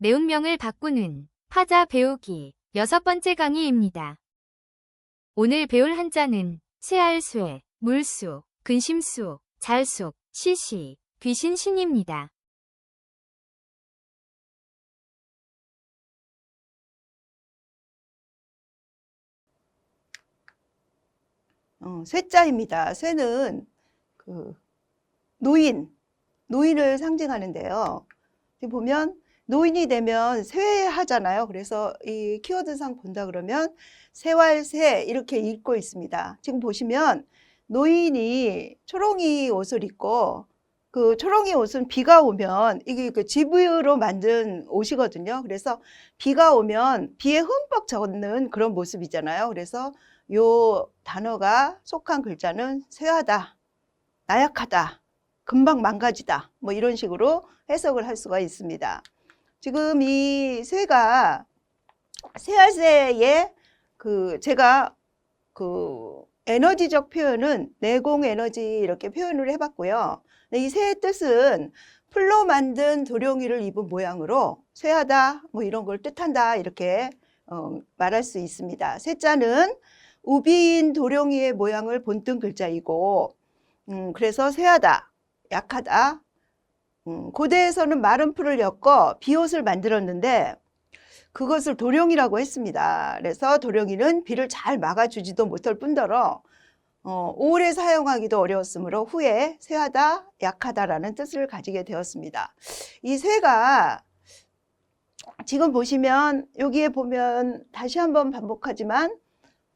매운명을 바꾸는 파자 배우기 6번째 강의입니다. 오늘 배울 한자는 쇠알쇠, 물수, 근심수, 잘속, 시시, 귀신, 신입니다. 쇠자입니다. 쇠는 노인을 상징하는데요. 지금 보면 노인이 되면 쇠하잖아요. 그래서 이 키워드상 본다 그러면 쇠왈쇠 이렇게 읽고 있습니다. 지금 보시면 노인이 초롱이 옷을 입고 그 초롱이 옷은 비가 오면 이게 그 집으로 만든 옷이거든요. 그래서 비가 오면 비에 흠뻑 젖는 그런 모습이잖아요. 그래서 요 단어가 속한 글자는 쇠하다, 나약하다, 금방 망가지다, 뭐 이런 식으로 해석을 할 수가 있습니다. 지금 이 쇠가 쇠할쇠의 제가 에너지적 표현은 내공 에너지 이렇게 표현을 해봤고요. 이 쇠의 뜻은 풀로 만든 도룡이를 입은 모양으로 쇠하다, 뭐 이런 걸 뜻한다 이렇게 말할 수 있습니다. 쇠자는 우비인 도룡이의 모양을 본뜬 글자이고 그래서 쇠하다, 약하다. 고대에서는 마른 풀을 엮어 비옷을 만들었는데 그것을 도룡이라고 했습니다. 그래서 도룡이는 비를 잘 막아주지도 못할 뿐더러 오래 사용하기도 어려웠으므로 후에 쇠하다, 약하다라는 뜻을 가지게 되었습니다. 이 쇠가 지금 보시면 여기에 보면 다시 한번 반복하지만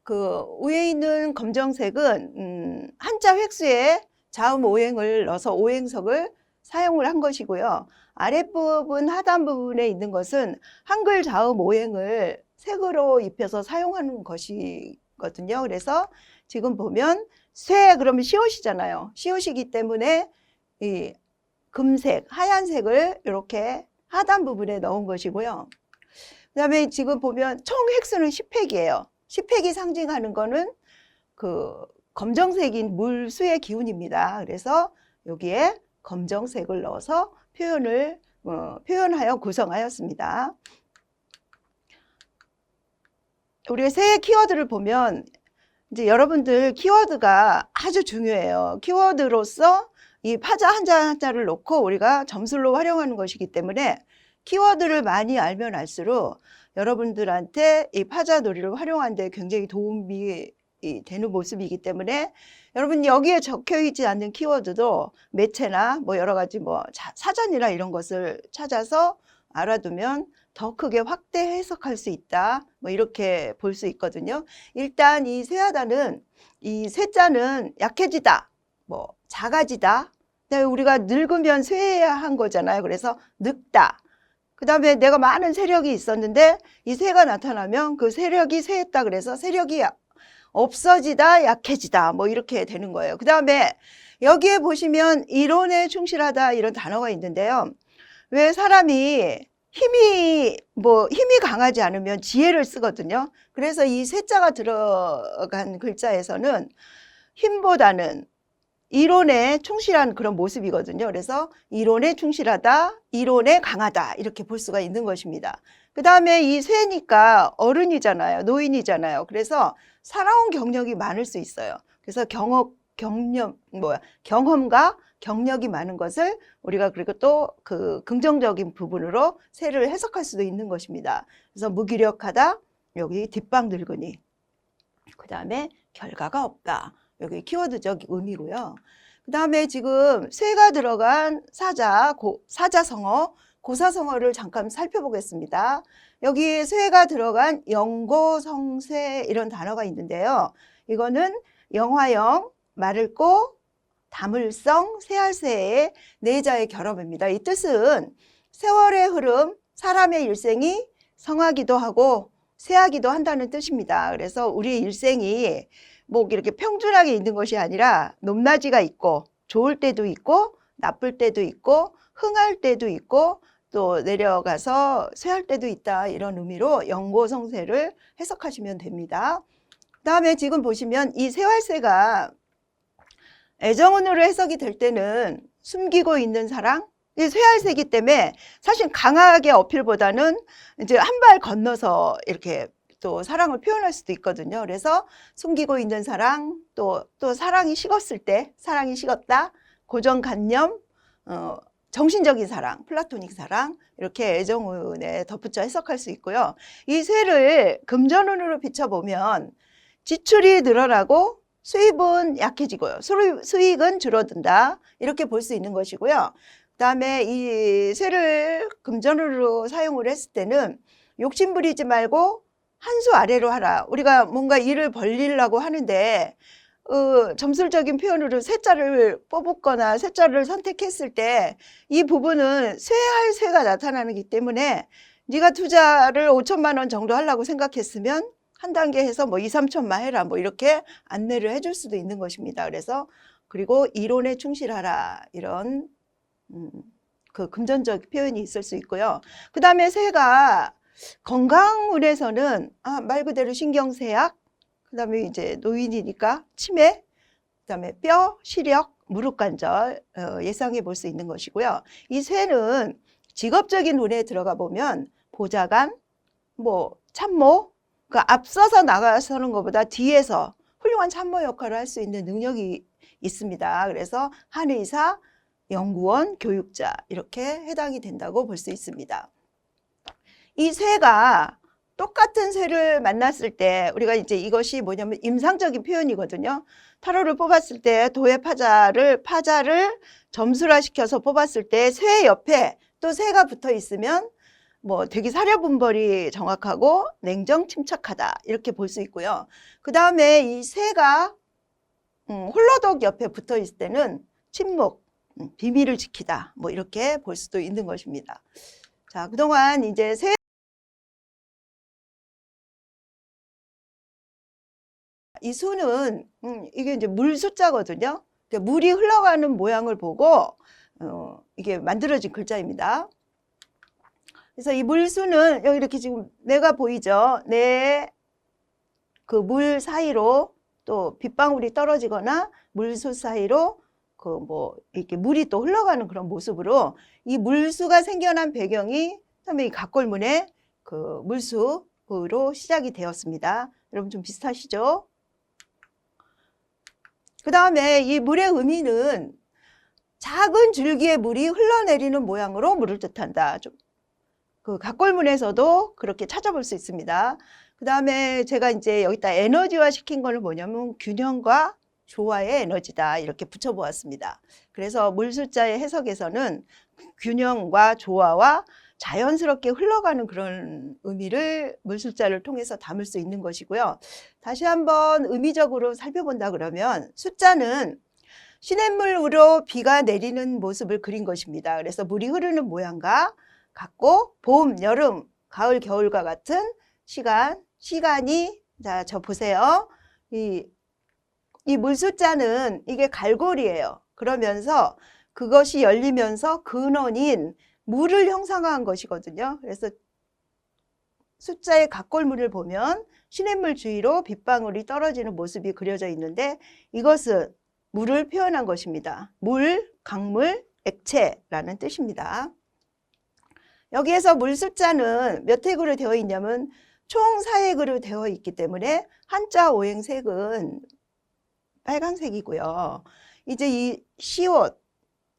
그 위에 있는 검정색은 한자 획수에 자음 오행을 넣어서 오행석을 사용을 한 것이고요. 아랫부분 하단 부분에 있는 것은 한글 자음 오행을 색으로 입혀서 사용하는 것이거든요. 그래서 지금 보면 쇠 그러면 시옷이잖아요. 시옷이기 때문에 이 금색, 하얀색을 이렇게 하단 부분에 넣은 것이고요. 그 다음에 지금 보면 총 획수는 10획이에요. 10획이 상징하는 거는 그 검정색인 물수의 기운입니다. 그래서 여기에 검정색을 넣어서 표현하여 구성하였습니다. 우리가 새 키워드를 보면 이제 여러분들 키워드가 아주 중요해요. 키워드로서 이 파자 한자를 놓고 우리가 점술로 활용하는 것이기 때문에 키워드를 많이 알면 알수록 여러분들한테 이 파자 놀이를 활용하는 데 굉장히 도움이 되는 모습이기 때문에 여러분 여기에 적혀 있지 않는 키워드도 매체나 뭐 여러 가지 뭐 사전이나 이런 것을 찾아서 알아두면 더 크게 확대 해석할 수 있다. 뭐 이렇게 볼 수 있거든요. 일단 이 쇠하다는 이 쇠자는 약해지다, 뭐 작아지다. 우리가 늙으면 쇠한 거잖아요. 그래서 늙다. 그 다음에 내가 많은 세력이 있었는데 이 쇠가 나타나면 그 세력이 쇠했다. 그래서 세력이 없어지다, 약해지다, 뭐 이렇게 되는 거예요. 그 다음에 여기에 보시면 이론에 충실하다 이런 단어가 있는데요. 왜 사람이 힘이 강하지 않으면 지혜를 쓰거든요. 그래서 이 쇠자가 들어간 글자에서는 힘보다는 이론에 충실한 그런 모습이거든요. 그래서 이론에 충실하다, 이론에 강하다 이렇게 볼 수가 있는 것입니다. 그 다음에 이 쇠니까 어른이잖아요. 노인이잖아요. 그래서 살아온 경력이 많을 수 있어요. 그래서 경험과 경력이 많은 것을 우리가 그리고 또 그 긍정적인 부분으로 쇠를 해석할 수도 있는 것입니다. 그래서 무기력하다, 여기 뒷방 늙은이. 그 다음에 결과가 없다. 여기 키워드적 의미고요. 그 다음에 지금 쇠가 들어간 사자성어, 고사성어를 잠깐 살펴보겠습니다. 여기 쇠가 들어간 영고성쇠 이런 단어가 있는데요. 이거는 영화영, 말을꼬, 다물성, 쇠할쇠의 네 자의 결합입니다. 이 뜻은 세월의 흐름, 사람의 일생이 성하기도 하고 쇠하기도 한다는 뜻입니다. 그래서 우리의 일생이 뭐 이렇게 평준하게 있는 것이 아니라 높낮이가 있고 좋을 때도 있고 나쁠 때도 있고 흥할 때도 있고 또 내려가서 쇠할 때도 있다 이런 의미로 영고성쇠를 해석하시면 됩니다. 그 다음에 지금 보시면 이 쇠활쇠가 애정운으로 해석이 될 때는 숨기고 있는 사랑, 이 쇠알새기 때문에 사실 강하게 어필보다는 이제 한 발 건너서 이렇게 또 사랑을 표현할 수도 있거든요. 그래서 숨기고 있는 사랑, 또 사랑이 식었을 때, 사랑이 식었다, 고정관념, 정신적인 사랑, 플라토닉 사랑, 이렇게 애정운에 덧붙여 해석할 수 있고요. 이 쇠를 금전운으로 비춰보면 지출이 늘어나고 수입은 약해지고요. 수익은 줄어든다. 이렇게 볼 수 있는 것이고요. 그다음에 이 쇠를 금전으로 사용을 했을 때는 욕심 부리지 말고 한 수 아래로 하라. 우리가 뭔가 일을 벌리려고 하는데 점술적인 표현으로 쇠자를 뽑았거나 쇠자를 선택했을 때 이 부분은 쇠할 쇠가 나타나기 때문에 네가 투자를 5천만 원 정도 하려고 생각했으면 한 단계 해서 뭐 2, 3천만 해라. 뭐 이렇게 안내를 해줄 수도 있는 것입니다. 그래서 그리고 이론에 충실하라. 이런 그 금전적 표현이 있을 수 있고요. 그 다음에 쇠가 건강운에서는 말 그대로 신경쇠약, 그 다음에 이제 노인이니까 치매, 그 다음에 뼈, 시력, 무릎 관절 예상해 볼 수 있는 것이고요. 이 쇠는 직업적인 운에 들어가 보면 보좌관, 뭐 참모, 그 앞서서 나가서는 것보다 뒤에서 훌륭한 참모 역할을 할 수 있는 능력이 있습니다. 그래서 한의사, 연구원, 교육자 이렇게 해당이 된다고 볼 수 있습니다. 이 쇠가 똑같은 쇠를 만났을 때 우리가 이제 이것이 뭐냐면 임상적인 표현이거든요. 타로를 뽑았을 때 도의 파자를 점술화시켜서 뽑았을 때 쇠 옆에 또 쇠가 붙어 있으면 뭐 되게 사려분별이 정확하고 냉정 침착하다 이렇게 볼 수 있고요. 그 다음에 이 쇠가 홀로독 옆에 붙어 있을 때는 침묵, 비밀을 지키다 뭐 이렇게 볼 수도 있는 것입니다. 자, 그동안 이제 이 수는 이게 이제 물 숫자거든요. 그러니까 물이 흘러가는 모양을 보고 이게 만들어진 글자입니다. 그래서 이 물수는 여기 이렇게 지금 내가 보이죠? 내 그 물 사이로 또 빗방울이 떨어지거나 물수 사이로 그 뭐 이렇게 물이 또 흘러가는 그런 모습으로 이 물수가 생겨난 배경이 처음에 이 각골문의 그 물수로 시작이 되었습니다. 여러분 좀 비슷하시죠? 그 다음에 이 물의 의미는 작은 줄기의 물이 흘러내리는 모양으로 물을 뜻한다. 그 각골문에서도 그렇게 찾아볼 수 있습니다. 그 다음에 제가 이제 여기다 에너지화 시킨 거는 뭐냐면 균형과 조화의 에너지다 이렇게 붙여보았습니다. 그래서 물숫자의 해석에서는 균형과 조화와 자연스럽게 흘러가는 그런 의미를 물숫자를 통해서 담을 수 있는 것이고요. 다시 한번 의미적으로 살펴본다 그러면 숫자는 시냇물으로 비가 내리는 모습을 그린 것입니다. 그래서 물이 흐르는 모양과 같고 봄, 여름, 가을, 겨울과 같은 시간이 자, 저 보세요. 이 물숫자는 이게 갈고리예요. 그러면서 그것이 열리면서 근원인 물을 형상화한 것이거든요. 그래서 숫자의 각골문을 보면 시냇물 주위로 빗방울이 떨어지는 모습이 그려져 있는데 이것은 물을 표현한 것입니다. 물, 강물, 액체라는 뜻입니다. 여기에서 물숫자는 몇 획으로 되어 있냐면 총 4획으로 되어 있기 때문에 한자 오행색은 빨간색이고요. 이제 이 시옷,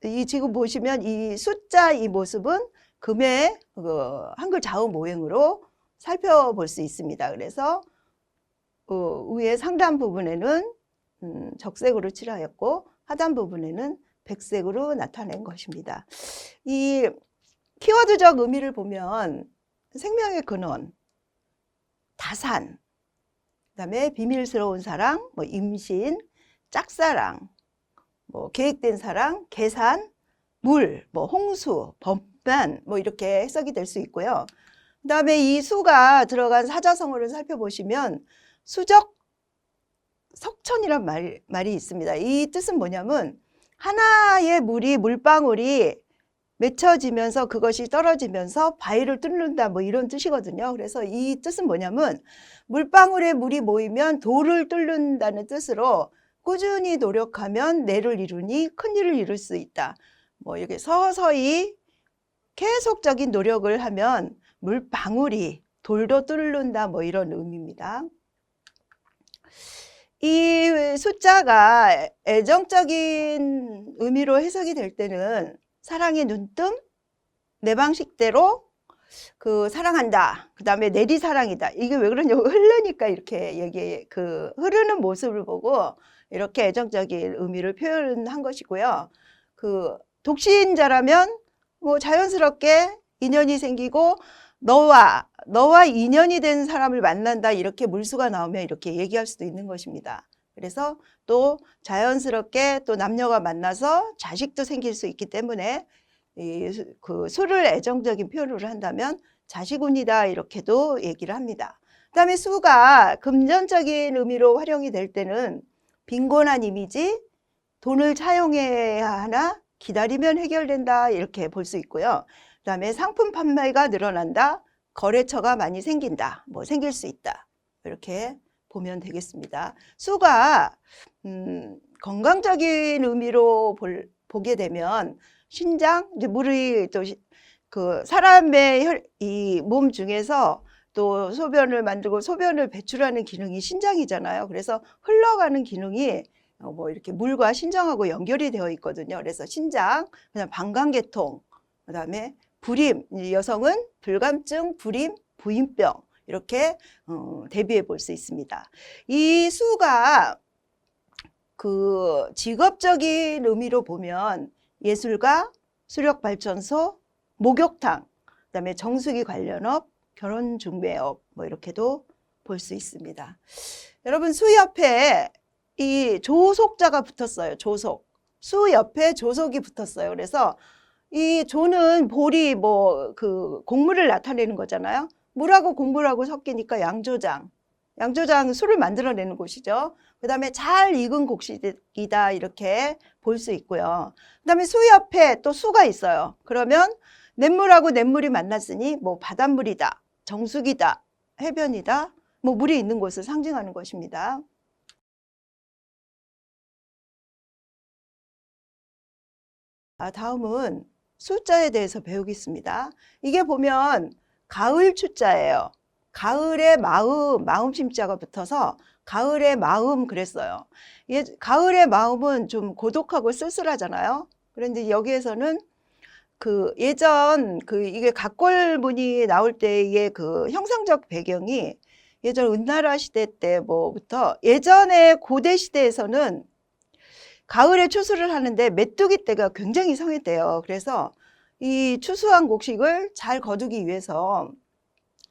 이 지금 보시면 이 숫자 이 모습은 금의 한글 자음 오행으로 살펴볼 수 있습니다. 그래서 위에 상단 부분에는 적색으로 칠하였고 하단 부분에는 백색으로 나타낸 것입니다. 이 키워드적 의미를 보면 생명의 근원, 다산, 그다음에 비밀스러운 사랑, 뭐 임신, 짝사랑, 뭐 계획된 사랑, 계산, 물, 뭐 홍수, 범반 뭐 이렇게 해석이 될 수 있고요. 그다음에 이 수가 들어간 사자성어를 살펴보시면 수적 석천이란 말이 있습니다. 이 뜻은 뭐냐면 하나의 물방울이 맺혀지면서 그것이 떨어지면서 바위를 뚫는다 뭐 이런 뜻이거든요. 그래서 이 뜻은 뭐냐면 물방울에 물이 모이면 돌을 뚫는다는 뜻으로 꾸준히 노력하면 내를 이루니 큰 일을 이룰 수 있다. 뭐 이렇게 서서히 계속적인 노력을 하면 물방울이 돌도 뚫는다, 뭐 이런 의미입니다. 이 숫자가 애정적인 의미로 해석이 될 때는 사랑의 눈뜸, 내 방식대로 사랑한다. 그 다음에 내리사랑이다. 이게 왜 그러냐고 흐르니까 이렇게 흐르는 모습을 보고 이렇게 애정적인 의미를 표현한 것이고요. 독신자라면 뭐 자연스럽게 인연이 생기고 너와 인연이 된 사람을 만난다. 이렇게 물수가 나오면 이렇게 얘기할 수도 있는 것입니다. 그래서 또 자연스럽게 또 남녀가 만나서 자식도 생길 수 있기 때문에 수를 애정적인 표현으로 한다면 자식운이다 이렇게도 얘기를 합니다. 그 다음에 수가 금전적인 의미로 활용이 될 때는 빈곤한 이미지, 돈을 차용해야 하나, 기다리면 해결된다 이렇게 볼 수 있고요. 그 다음에 상품 판매가 늘어난다, 거래처가 많이 생긴다, 뭐 생길 수 있다 이렇게 보면 되겠습니다. 수가 건강적인 의미로 보게 되면 신장, 이제 물이 또 사람의 이 몸 중에서 또 소변을 만들고 소변을 배출하는 기능이 신장이잖아요. 그래서 흘러가는 기능이 뭐 이렇게 물과 신장하고 연결이 되어 있거든요. 그래서 신장, 그다음 방광계통, 그다음에 불임, 여성은 불감증, 불임, 부인병 이렇게 대비해 볼 수 있습니다. 이 수가 직업적인 의미로 보면 예술가, 수력발전소, 목욕탕, 그다음에 정수기 관련업, 결혼중매업 뭐 이렇게도 볼 수 있습니다. 여러분 수 옆에 이 조속자가 붙었어요. 조속. 수 옆에 조속이 붙었어요. 그래서 이 조는 볼이 곡물을 나타내는 거잖아요. 물하고 곡물하고 섞이니까 양조장. 양조장 술을 만들어내는 곳이죠. 그 다음에 잘 익은 곡식이다 이렇게 볼 수 있고요. 그 다음에 수 옆에 또 수가 있어요. 그러면 냇물하고 냇물이 만났으니 뭐 바닷물이다, 정수기다, 해변이다, 뭐 물이 있는 곳을 상징하는 것입니다. 다음은 숫자에 대해서 배우겠습니다. 이게 보면 가을 추자예요. 가을의 마음 심자가 붙어서 가을의 마음 그랬어요. 가을의 마음은 좀 고독하고 쓸쓸하잖아요. 그런데 여기에서는 예전 이게 각골문이 나올 때의 형상적 배경이 예전 은나라 시대 때부터 예전에 고대 시대에서는 가을에 추수를 하는데 메뚜기 떼가 굉장히 성했대요. 그래서 이 추수한 곡식을 잘 거두기 위해서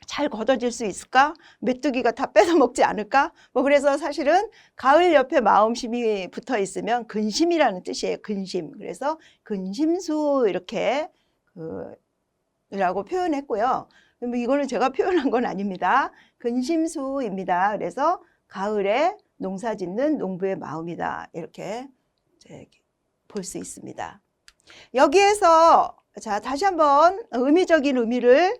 잘 걷어질 수 있을까? 메뚜기가 다 뺏어 먹지 않을까? 뭐 그래서 사실은 가을 옆에 마음심이 붙어 있으면 근심이라는 뜻이에요. 근심. 그래서 근심수 이렇게 라고 표현했고요. 이거는 제가 표현한 건 아닙니다. 근심수입니다. 그래서 가을에 농사 짓는 농부의 마음이다. 이렇게 볼 수 있습니다. 여기에서 자 다시 한번 의미적인 의미를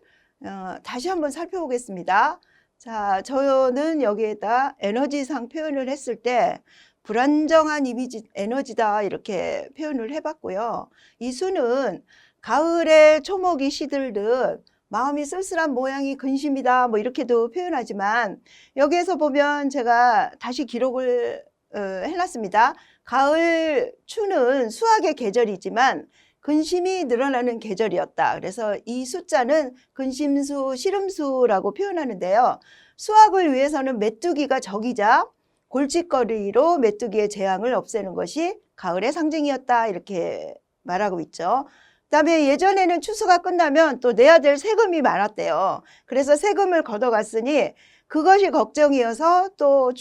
다시 한번 살펴보겠습니다. 자, 저는 여기에다 에너지상 표현을 했을 때 불안정한 이미지 에너지다 이렇게 표현을 해봤고요. 이 수는 가을에 초목이 시들듯 마음이 쓸쓸한 모양이 근심이다 뭐 이렇게도 표현하지만 여기에서 보면 제가 다시 기록을 해놨습니다. 가을 추는 수학의 계절이지만 근심이 늘어나는 계절이었다. 그래서 이 숫자는 근심수, 시름수라고 표현하는데요. 수학을 위해서는 메뚜기가 적이자 골칫거리로 메뚜기의 재앙을 없애는 것이 가을의 상징이었다. 이렇게 말하고 있죠. 그다음에 예전에는 추수가 끝나면 또 내야 될 세금이 많았대요. 그래서 세금을 걷어갔으니 그것이 걱정이어서 또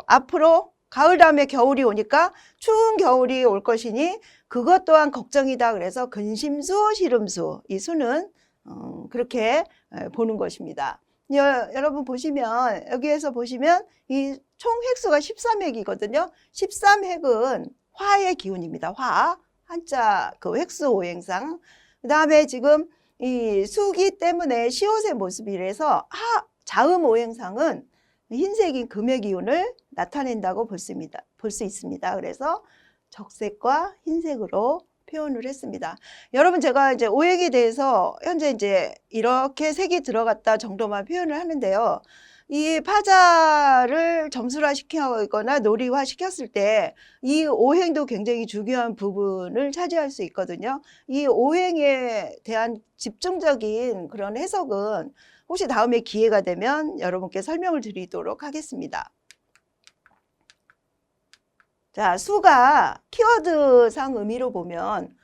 앞으로 가을 다음에 겨울이 오니까 추운 겨울이 올 것이니 그것 또한 걱정이다. 그래서 근심수, 시름수 이 수는 그렇게 보는 것입니다. 여러분 보시면 여기에서 보시면 이 총 획수가 13획이거든요. 13획은 화의 기운입니다. 화, 한자 획수 오행상. 그 다음에 지금 이 수기 때문에 시옷의 모습이라서 자음 오행상은 흰색인 금의 기운을 나타낸다고 볼 수 있습니다. 그래서 적색과 흰색으로 표현을 했습니다. 여러분, 제가 이제 오행에 대해서 현재 이제 이렇게 색이 들어갔다 정도만 표현을 하는데요. 이 파자를 점수화 시키거나 놀이화 시켰을 때 이 오행도 굉장히 중요한 부분을 차지할 수 있거든요. 이 오행에 대한 집중적인 그런 해석은 혹시 다음에 기회가 되면 여러분께 설명을 드리도록 하겠습니다. 자, 수가 키워드상 의미로 보면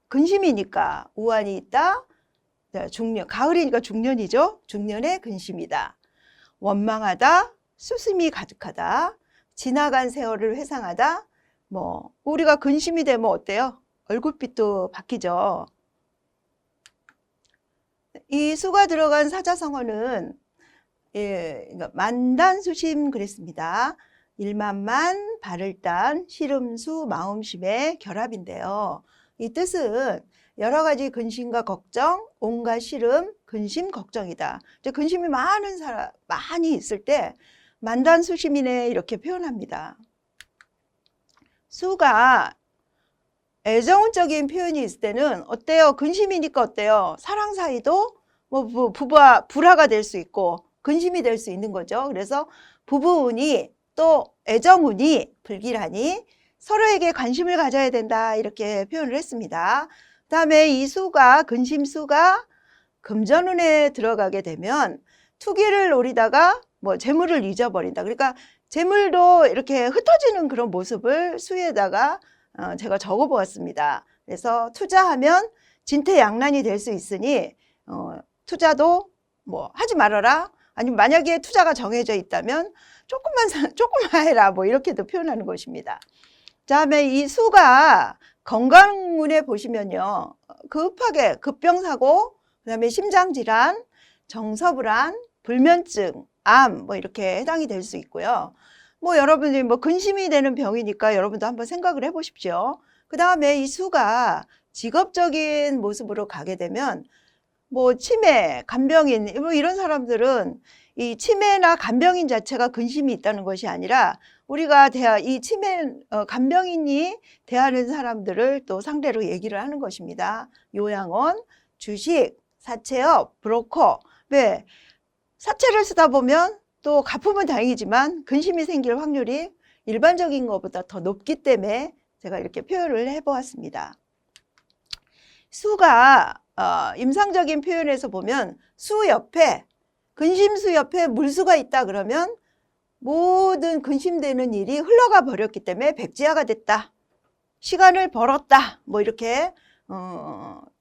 근심이니까 우환이 있다. 자, 중년, 가을이니까 중년이죠. 중년의 근심이다. 원망하다, 수심이 가득하다, 지나간 세월을 회상하다. 뭐 우리가 근심이 되면 어때요? 얼굴빛도 바뀌죠. 이 수가 들어간 사자성어는 만단수심 그랬습니다. 일만만, 발을단, 시름수, 마음심의 결합인데요. 이 뜻은 여러 가지 근심과 걱정, 온갖 시름, 근심, 걱정이다. 이제 근심이 많은 사람, 많이 있을 때 만단수심이네 이렇게 표현합니다. 수가 애정적인 표현이 있을 때는 어때요? 근심이니까 어때요? 사랑 사이도 뭐 부부와 불화가 될 수 있고 근심이 될 수 있는 거죠. 그래서 부부운이 또 애정운이 불길하니 서로에게 관심을 가져야 된다 이렇게 표현을 했습니다. 그 다음에 이 수가 근심수가 금전운에 들어가게 되면 투기를 노리다가 뭐 재물을 잊어버린다. 그러니까 재물도 이렇게 흩어지는 그런 모습을 수에다가 제가 적어 보았습니다. 그래서 투자하면 진퇴양난이 될 수 있으니 투자도 뭐 하지 말아라. 아니면 만약에 투자가 정해져 있다면 조금만 해라. 뭐 이렇게도 표현하는 것입니다. 다음에 이 수가 건강운에 보시면요. 급하게 급병사고, 그 다음에 심장질환, 정서불안, 불면증, 암 뭐 이렇게 해당이 될 수 있고요. 뭐 여러분들이 뭐 근심이 되는 병이니까 여러분도 한번 생각을 해보십시오. 그 다음에 이 수가 직업적인 모습으로 가게 되면 뭐 치매, 간병인 뭐 이런 사람들은 이 치매나 간병인 자체가 근심이 있다는 것이 아니라 우리가 이 치매 간병인이 대하는 사람들을 또 상대로 얘기를 하는 것입니다. 요양원, 주식, 사채업, 브로커. 왜 사채를 쓰다 보면 또 갚으면 다행이지만 근심이 생길 확률이 일반적인 것보다 더 높기 때문에 제가 이렇게 표현을 해보았습니다. 수가 임상적인 표현에서 보면 수 옆에 근심수 옆에 물수가 있다 그러면 모든 근심되는 일이 흘러가 버렸기 때문에 백지화가 됐다. 시간을 벌었다. 뭐 이렇게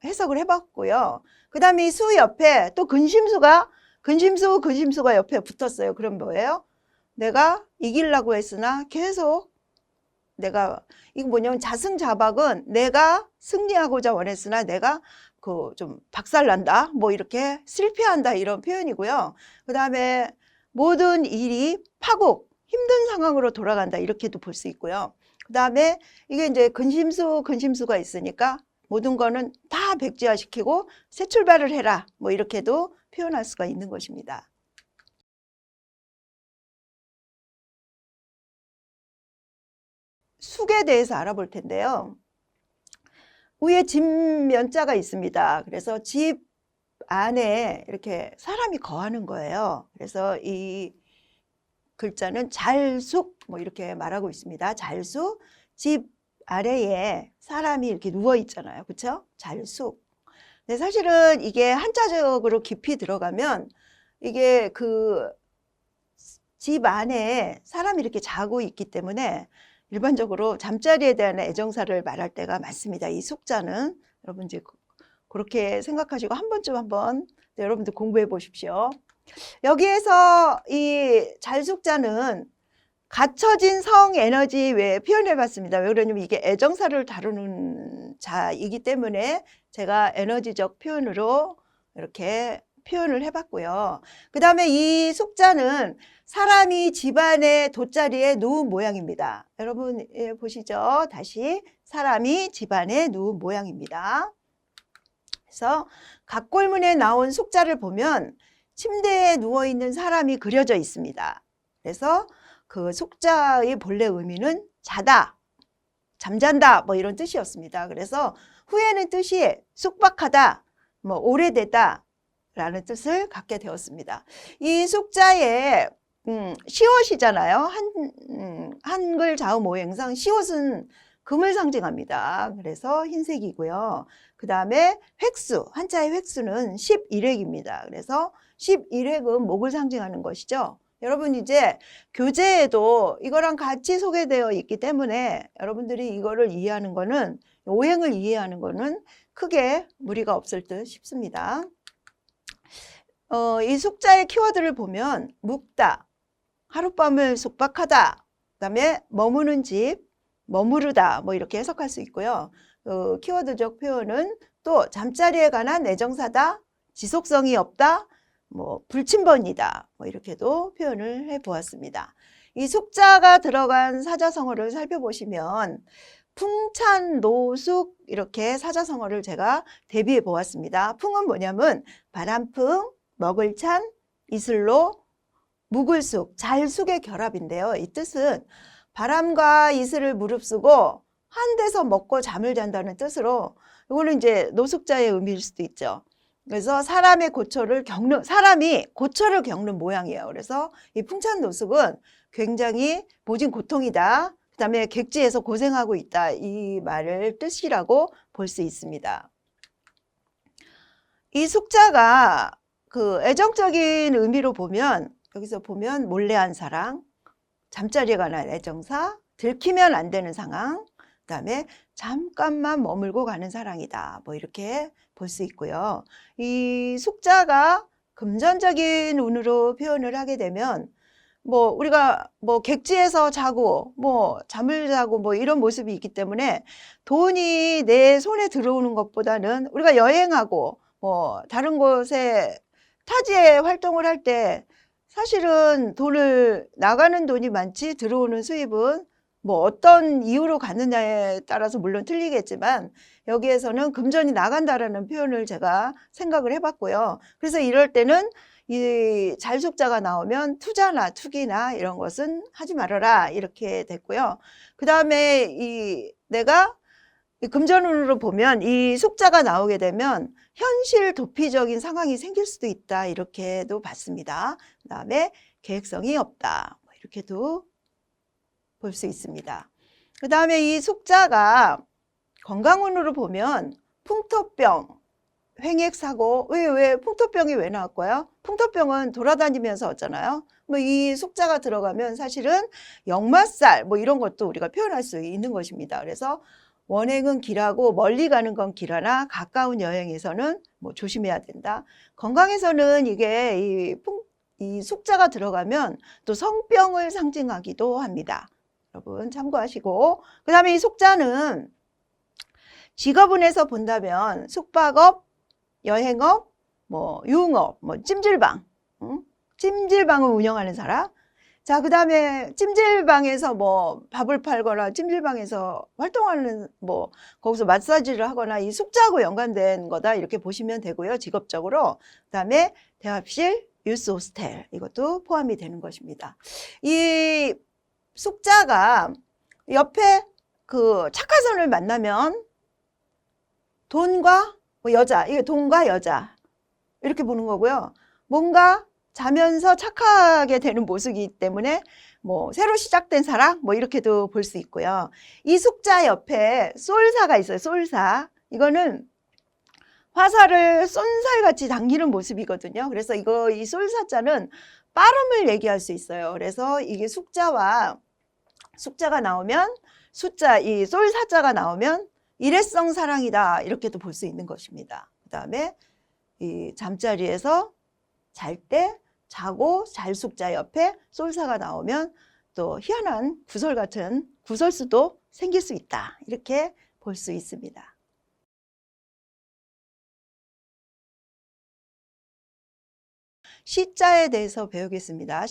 해석을 해봤고요. 그 다음에 이 수 옆에 또 근심수가 옆에 붙었어요. 그럼 뭐예요? 내가 이기려고 했으나 계속 이거 뭐냐면 자승자박은 내가 승리하고자 원했으나 내가 좀 박살난다. 뭐 이렇게 실패한다. 이런 표현이고요. 그 다음에 모든 일이 파국, 힘든 상황으로 돌아간다. 이렇게도 볼 수 있고요. 그 다음에 이게 이제 근심수가 있으니까 모든 거는 다 백지화시키고 새 출발을 해라. 뭐 이렇게도 표현할 수가 있는 것입니다. 숙에 대해서 알아볼 텐데요. 위에 집면자가 있습니다. 그래서 집 안에 이렇게 사람이 거하는 거예요. 그래서 이 글자는 잘숙 뭐 이렇게 말하고 있습니다. 잘숙, 집 아래에 사람이 이렇게 누워 있잖아요. 그렇죠? 잘숙. 근데 사실은 이게 한자적으로 깊이 들어가면 이게 그 집 안에 사람이 이렇게 자고 있기 때문에 일반적으로 잠자리에 대한 애정사를 말할 때가 많습니다. 이 숙자는 여러분 이제 그렇게 생각하시고 한번 여러분들 공부해 보십시오. 여기에서 이 잘숙자는 갖춰진 성 에너지 외에 표현해 봤습니다. 왜 그러냐면 이게 애정사를 다루는 자이기 때문에 제가 에너지적 표현으로 이렇게 표현을 해봤고요. 그 다음에 이 숙자는 사람이 집안의 돗자리에 누운 모양입니다. 여러분 보시죠. 다시 사람이 집안에 누운 모양입니다. 그래서 각골문에 나온 숙자를 보면 침대에 누워있는 사람이 그려져 있습니다. 그래서 그 숙자의 본래 의미는 자다, 잠잔다 뭐 이런 뜻이었습니다. 그래서 후에는 뜻이 쑥박하다, 뭐 오래되다 라는 뜻을 갖게 되었습니다. 이 숙자의 시옷이잖아요. 한글 좌우 모행상 시옷은 금을 상징합니다. 그래서 흰색이고요. 그 다음에 획수, 한자의 획수는 11획입니다. 그래서 11획은 목을 상징하는 것이죠. 여러분 이제 교재에도 이거랑 같이 소개되어 있기 때문에 여러분들이 이거를 이해하는 거는, 오행을 이해하는 거는 크게 무리가 없을 듯 싶습니다. 이 숙자의 키워드를 보면 묵다, 하룻밤을 숙박하다, 그 다음에 머무는 집, 머무르다 뭐 이렇게 해석할 수 있고요. 키워드적 표현은 또 잠자리에 관한 애정사다, 지속성이 없다, 뭐 불침번이다 뭐 이렇게도 표현을 해 보았습니다. 이 숙자가 들어간 사자성어를 살펴보시면 풍찬, 노숙 이렇게 사자성어를 제가 대비해 보았습니다. 풍은 뭐냐면 바람풍, 먹을 찬, 이슬로, 묵을 숙, 잘 숙의 결합인데요. 이 뜻은 바람과 이슬을 무릅쓰고 한 데서 먹고 잠을 잔다는 뜻으로, 이거는 이제 노숙자의 의미일 수도 있죠. 그래서 사람이 고초를 겪는 모양이에요. 그래서 이 풍찬 노숙은 굉장히 모진 고통이다. 그 다음에 객지에서 고생하고 있다. 이 말을 뜻이라고 볼 수 있습니다. 이 숙자가 그 애정적인 의미로 보면, 여기서 보면 몰래한 사랑, 잠자리에 관한 애정사, 들키면 안 되는 상황, 그 다음에 잠깐만 머물고 가는 사랑이다. 뭐 이렇게 볼 수 있고요. 이 숙자가 금전적인 운으로 표현을 하게 되면 뭐 우리가 뭐 객지에서 자고 뭐 잠을 자고 뭐 이런 모습이 있기 때문에 돈이 내 손에 들어오는 것보다는 우리가 여행하고 뭐 다른 곳에 타지에 활동을 할 때 사실은 나가는 돈이 많지 들어오는 수입은 뭐 어떤 이유로 갔느냐에 따라서 물론 틀리겠지만 여기에서는 금전이 나간다라는 표현을 제가 생각을 해봤고요. 그래서 이럴 때는 이 잘숙자가 나오면 투자나 투기나 이런 것은 하지 말아라 이렇게 됐고요. 그 다음에 내가 금전운으로 보면 이 숙자가 나오게 되면 현실 도피적인 상황이 생길 수도 있다 이렇게도 봤습니다. 그 다음에 계획성이 없다 뭐 이렇게도 볼 수 있습니다. 그 다음에 이 숙자가 건강운으로 보면 풍토병, 횡액사고, 왜 풍토병이 왜 나왔고요? 풍토병은 돌아다니면서 왔잖아요. 뭐 이 숙자가 들어가면 사실은 역마살 뭐 이런 것도 우리가 표현할 수 있는 것입니다. 그래서 원행은 길하고 멀리 가는 건 길하나 가까운 여행에서는 뭐 조심해야 된다. 건강에서는 이게 이 숙자가 들어가면 또 성병을 상징하기도 합니다. 여러분 참고하시고, 그 다음에 이 숙자는 직업운에서 본다면 숙박업, 여행업, 뭐 유흥업, 뭐 찜질방, 찜질방을 운영하는 사람. 자, 그 다음에 찜질방에서 뭐 밥을 팔거나 찜질방에서 활동하는 뭐 거기서 마사지를 하거나 이 숙자하고 연관된 거다 이렇게 보시면 되고요. 직업적으로. 그 다음에 대합실, 유스 호스텔 이것도 포함이 되는 것입니다. 이 숙자가 옆에 그 착하선을 만나면 돈과 뭐 여자, 이게 돈과 여자 이렇게 보는 거고요. 뭔가 자면서 착하게 되는 모습이기 때문에 뭐 새로 시작된 사랑 뭐 이렇게도 볼 수 있고요. 이 숙자 옆에 쏠사가 있어요. 쏠사. 이거는 화살을 쏜살같이 당기는 모습이거든요. 그래서 이 쏠사자는 빠름을 얘기할 수 있어요. 그래서 이게 숙자가 나오면 이 쏠사자가 나오면 일회성 사랑이다 이렇게도 볼 수 있는 것입니다. 그 다음에 이 잠자리에서 잘 때 자고 잘숙자 옆에 쏠사가 나오면 또 희한한 구설 같은 구설수도 생길 수 있다 이렇게 볼 수 있습니다. 시자에 대해서 배우겠습니다.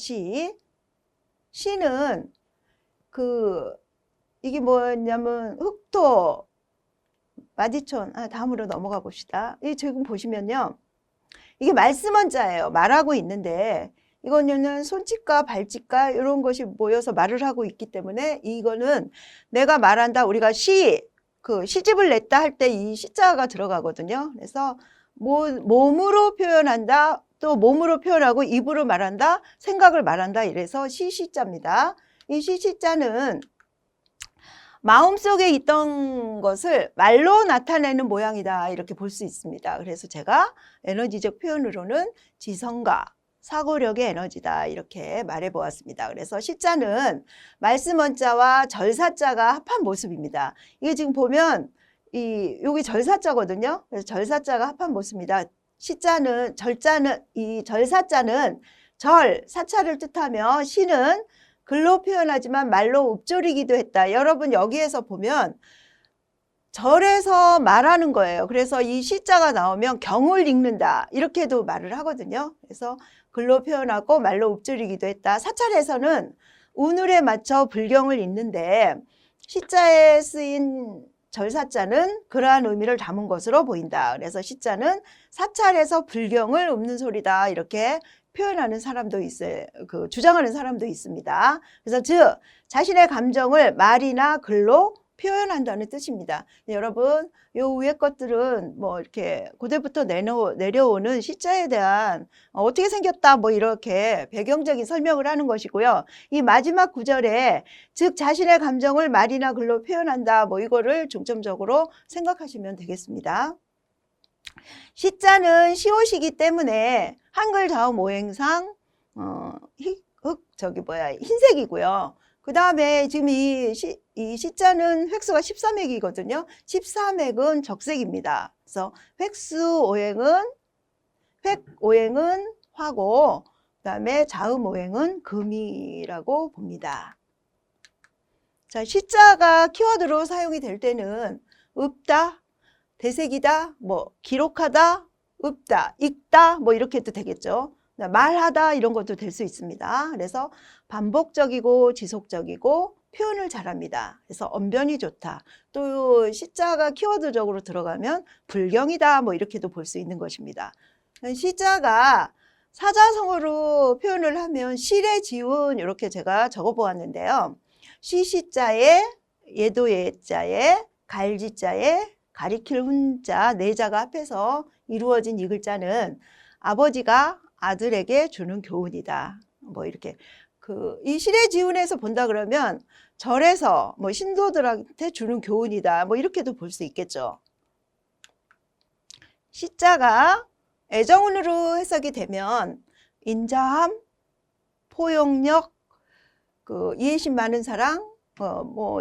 시는 이게 뭐냐면 흑토, 마지촌, 다음으로 넘어가 봅시다. 이 지금 보시면요. 이게 말씀원자예요. 말하고 있는데 이거는 손짓과 발짓과 이런 것이 모여서 말을 하고 있기 때문에 이거는 내가 말한다. 우리가 시집을 냈다 할 때 이 시자가 들어가거든요. 그래서 몸으로 표현한다. 또 몸으로 표현하고 입으로 말한다. 생각을 말한다. 이래서 시자입니다. 이 시자는 마음속에 있던 것을 말로 나타내는 모양이다. 이렇게 볼 수 있습니다. 그래서 제가 에너지적 표현으로는 지성과 사고력의 에너지다. 이렇게 말해 보았습니다. 그래서 시자는 말씀 원자와 절사자가 합한 모습입니다. 이게 지금 보면 여기 절사자거든요. 그래서 절사자가 합한 모습입니다. 이 절사자는 사찰을 뜻하며 시는 글로 표현하지만 말로 읊조리기도 했다. 여러분 여기에서 보면 절에서 말하는 거예요. 그래서 이 시자가 나오면 경을 읽는다. 이렇게도 말을 하거든요. 그래서 글로 표현하고 말로 읊조리기도 했다. 사찰에서는 운율에 맞춰 불경을 읽는데 시자에 쓰인 절사자는 그러한 의미를 담은 것으로 보인다. 그래서 시자는 사찰에서 불경을 읊는 소리다. 이렇게 표현하는 사람도 있어요. 주장하는 사람도 있습니다. 그래서 즉 자신의 감정을 말이나 글로 표현한다는 뜻입니다. 여러분, 요 위에 것들은 뭐 이렇게 고대부터 내려오는 시자에 대한 어떻게 생겼다 뭐 이렇게 배경적인 설명을 하는 것이고요. 이 마지막 구절에 즉 자신의 감정을 말이나 글로 표현한다 뭐 이거를 중점적으로 생각하시면 되겠습니다. 시자는 시옷이기 때문에 한글 자음 오행상 흰색이고요. 그 다음에 지금 이 시자는 획수가 13획이거든요. 13획은 적색입니다. 그래서 획 오행은 화고, 그 다음에 자음 오행은 금이라고 봅니다. 자, 시자가 키워드로 사용이 될 때는 읊다, 되새기다, 뭐 기록하다, 읊다, 읽다 뭐 이렇게 해도 되겠죠. 말하다 이런 것도 될 수 있습니다. 그래서 반복적이고 지속적이고 표현을 잘합니다. 그래서 언변이 좋다. 또 시자가 키워드적으로 들어가면 불경이다 뭐 이렇게도 볼 수 있는 것입니다. 시자가 사자성어로 표현을 하면 실의 지운 이렇게 제가 적어 보았는데요. 시자에 예도 예자에 갈지자에 가리킬 훈자 네 자가 합해서 이루어진 이 글자는 아버지가 아들에게 주는 교훈이다. 뭐 이렇게 이 실의 지운에서 본다 그러면 절에서 뭐 신도들한테 주는 교훈이다. 뭐 이렇게도 볼 수 있겠죠. 시자가 애정운으로 해석이 되면 인자함, 포용력, 이해심 많은 사랑,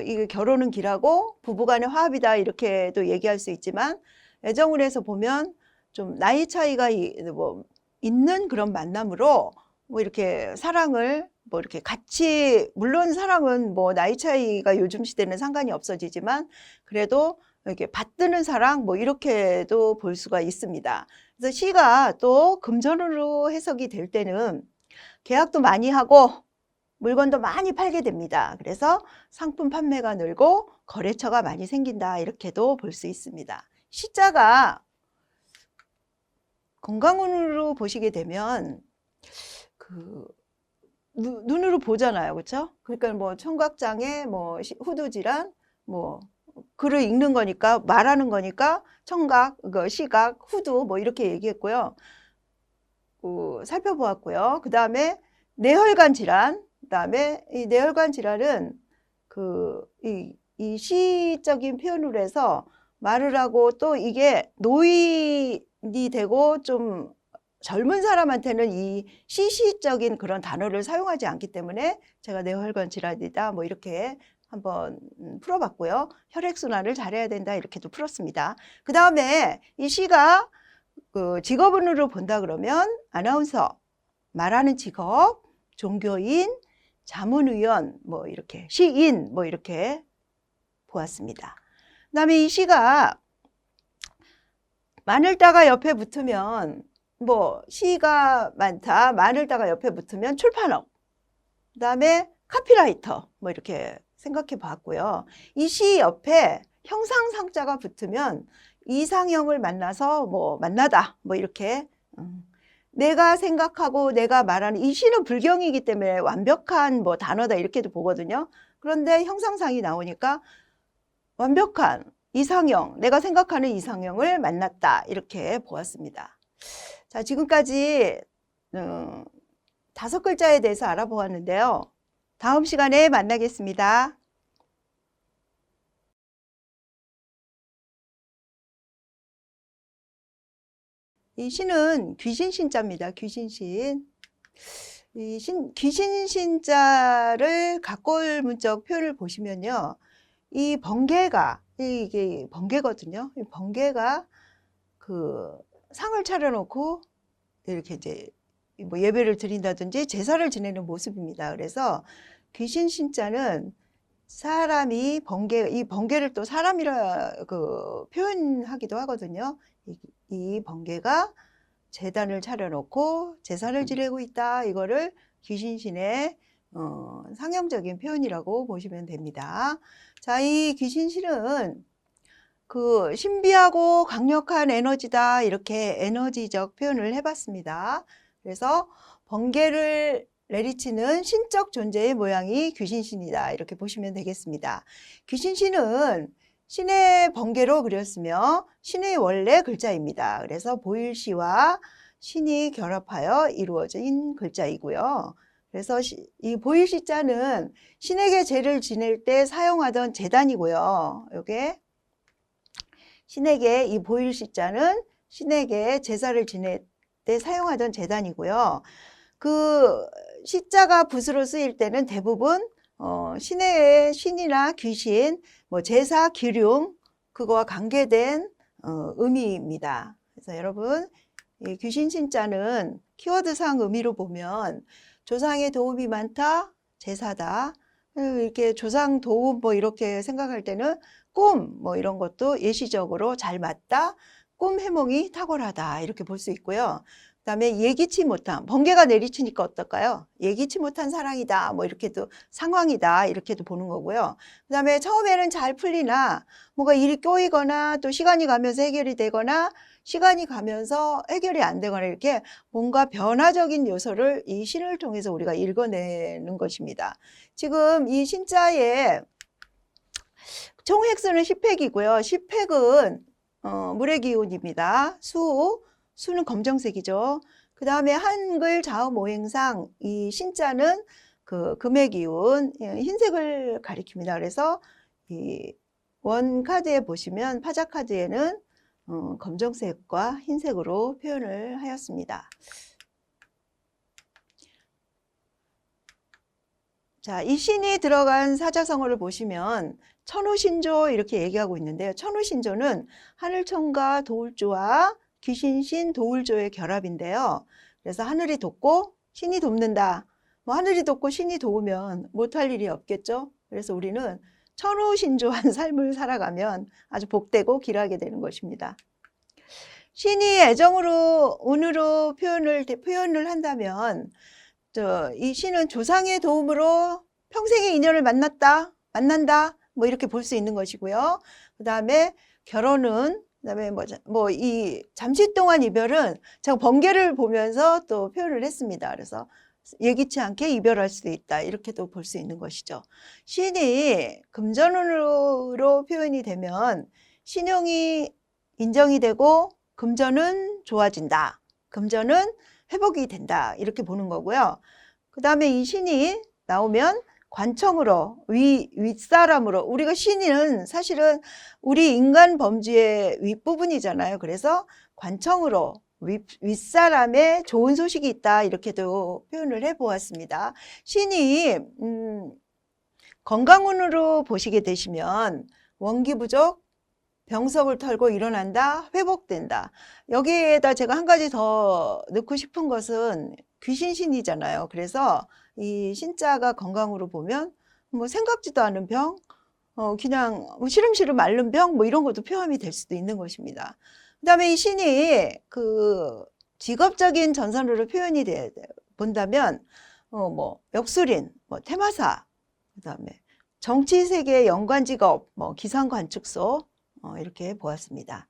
이게 결혼은 길하고 부부간의 화합이다 이렇게도 얘기할 수 있지만 애정운에서 보면 좀 나이 차이가 있는 그런 만남으로 뭐 이렇게 사랑을 뭐 이렇게 같이 물론 사랑은 뭐 나이 차이가 요즘 시대는 상관이 없어지지만 그래도 이렇게 받드는 사랑 뭐 이렇게도 볼 수가 있습니다. 그래서 시가 또 금전으로 해석이 될 때는 계약도 많이 하고 물건도 많이 팔게 됩니다. 그래서 상품 판매가 늘고 거래처가 많이 생긴다 이렇게도 볼 수 있습니다. 시자가 건강운으로 보시게 되면 눈으로 보잖아요. 그렇죠? 그러니까 뭐 청각장애, 뭐 후두질환, 뭐 글을 읽는 거니까 말하는 거니까 청각, 시각, 후두 뭐 이렇게 얘기했고요. 살펴보았고요. 그 다음에 뇌혈관 질환, 그 다음에 이 뇌혈관 질환은 이 시적인 표현으로 해서 말을 하고 또 이게 노인이 되고 좀 젊은 사람한테는 이 시적인 그런 단어를 사용하지 않기 때문에 제가 뇌혈관 질환이다 뭐 이렇게 한번 풀어봤고요. 혈액순환을 잘해야 된다 이렇게도 풀었습니다. 그 다음에 이 시가 직업운으로 본다 그러면 아나운서, 말하는 직업, 종교인, 자문위원, 뭐 이렇게 시인 뭐 이렇게 보았습니다. 그 다음에 이 시가 마늘다가 옆에 붙으면 뭐 시가 많다, 마늘다가 옆에 붙으면 출판업, 그 다음에 카피라이터 뭐 이렇게 생각해 봤고요. 이 시 옆에 형상상자가 붙으면 이상형을 만나서 뭐 만나다 뭐 이렇게 내가 생각하고 내가 말하는, 이 시는 불경이기 때문에 완벽한 뭐 단어다 이렇게도 보거든요. 그런데 형상상이 나오니까 완벽한 이상형, 내가 생각하는 이상형을 만났다 이렇게 보았습니다. 자, 지금까지 5글자에 대해서 알아보았는데요. 다음 시간에 만나겠습니다. 이 시는 귀신신자입니다. 귀신신. 귀신신자를 각골 문적 표현을 보시면요. 이 번개가, 이게 번개거든요. 이 번개가 그 상을 차려놓고 이렇게 이제 뭐 예배를 드린다든지 제사를 지내는 모습입니다. 그래서 귀신신자는 사람이 이 번개를 또 사람이라 표현하기도 하거든요. 이 번개가 제단을 차려놓고 제사를 지내고 있다. 이거를 귀신신의 상형적인 표현이라고 보시면 됩니다. 자, 이 귀신신은 그 신비하고 강력한 에너지다. 이렇게 에너지적 표현을 해봤습니다. 그래서 번개를 내리치는 신적 존재의 모양이 귀신신이다. 이렇게 보시면 되겠습니다. 귀신신은 신의 번개로 그렸으며 신의 원래 글자입니다. 그래서 보일시와 신이 결합하여 이루어진 글자이고요. 그래서 이 보일시자는 신에게 제를 지낼 때 사용하던 제단이고요. 요게 신에게, 이 보일시자는 신에게 제사를 지낼 때 사용하던 제단이고요. 그 시자가 붓으로 쓰일 때는 대부분 신의 신이나 귀신, 뭐 제사, 기륭, 그거와 관계된 의미입니다. 그래서 여러분, 이 귀신신자는 키워드상 의미로 보면 조상의 도움이 많다, 제사다. 이렇게 조상 도움 뭐 이렇게 생각할 때는 꿈 뭐 이런 것도 예시적으로 잘 맞다, 꿈 해몽이 탁월하다 이렇게 볼 수 있고요. 그다음에 예기치 못한, 번개가 내리치니까 어떨까요? 예기치 못한 사랑이다, 뭐 이렇게도 상황이다 이렇게도 보는 거고요. 그다음에 처음에는 잘 풀리나 뭔가 일이 꼬이거나 또 시간이 가면서 해결이 되거나 시간이 가면서 해결이 안 되거나 이렇게 뭔가 변화적인 요소를 이 신을 통해서 우리가 읽어내는 것입니다. 지금 이 신자의 총 획수는 10획이고요. 10획은 물의 기운입니다. 수는 검정색이죠. 그 다음에 한글 자음 오행상 이 신자는 그 금의 기운, 흰색을 가리킵니다. 그래서 이 원 카드에 보시면 파자 카드에는 검정색과 흰색으로 표현을 하였습니다. 자, 이 신이 들어간 사자성어를 보시면 천우신조 이렇게 얘기하고 있는데요. 천우신조는 하늘천과 도울조와 귀신신 도울조의 결합인데요. 그래서 하늘이 돕고 신이 돕는다. 뭐 하늘이 돕고 신이 도우면 못할 일이 없겠죠. 그래서 우리는 천우신조한 삶을 살아가면 아주 복되고 길하게 되는 것입니다. 신이 애정으로, 운으로 표현을 한다면 이 신은 조상의 도움으로 평생의 인연을 만난다 뭐 이렇게 볼 수 있는 것이고요. 그 다음에 결혼은, 그 다음에 이 잠시 동안 이별은 제가 번개를 보면서 또 표현을 했습니다. 그래서 예기치 않게 이별할 수도 있다 이렇게도 볼 수 있는 것이죠. 신이 금전운으로 표현이 되면 신용이 인정이 되고 금전은 좋아진다. 금전은 회복이 된다 이렇게 보는 거고요. 그 다음에 이 신이 나오면 관청으로, 윗사람으로, 우리가 신은 사실은 우리 인간 범주의 윗부분이잖아요. 그래서 관청으로 윗사람의 좋은 소식이 있다 이렇게도 표현을 해보았습니다. 신이 건강운으로 보시게 되시면 원기부족, 병석을 털고 일어난다, 회복된다. 여기에다 제가 한 가지 더 넣고 싶은 것은 귀신신이잖아요. 그래서 이 신자가 건강으로 보면 뭐 생각지도 않은 병, 그냥 뭐 시름시름 앓는 병, 뭐 이런 것도 포함이 될 수도 있는 것입니다. 그 다음에 이 신이 그 직업적인 전선으로 표현이 본다면, 뭐 역술인, 뭐 테마사, 그 다음에 정치세계 연관직업, 뭐 기상관측소, 이렇게 보았습니다.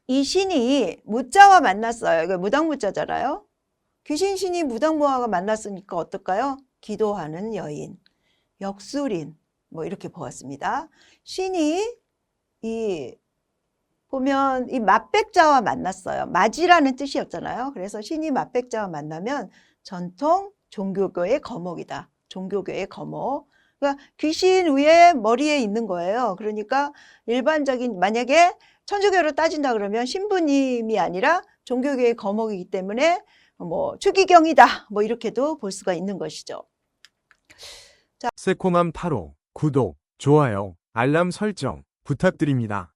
이 신이 무자와 만났어요. 이거 무당무자잖아요. 귀신 신이 무당무화가 만났으니까 어떨까요? 기도하는 여인, 역술인, 뭐 이렇게 보았습니다. 신이 보면 이 맞백자와 만났어요. 맞이라는 뜻이었잖아요. 그래서 신이 맞백자와 만나면 전통 종교교의 거목이다. 종교교의 거목. 그러니까 귀신 위에 머리에 있는 거예요. 그러니까 일반적인 만약에 천주교로 따진다 그러면 신부님이 아니라 종교교의 거목이기 때문에 뭐 추기경이다. 뭐 이렇게도 볼 수가 있는 것이죠. 새콤한 8호, 구독, 좋아요, 알람 설정 부탁드립니다.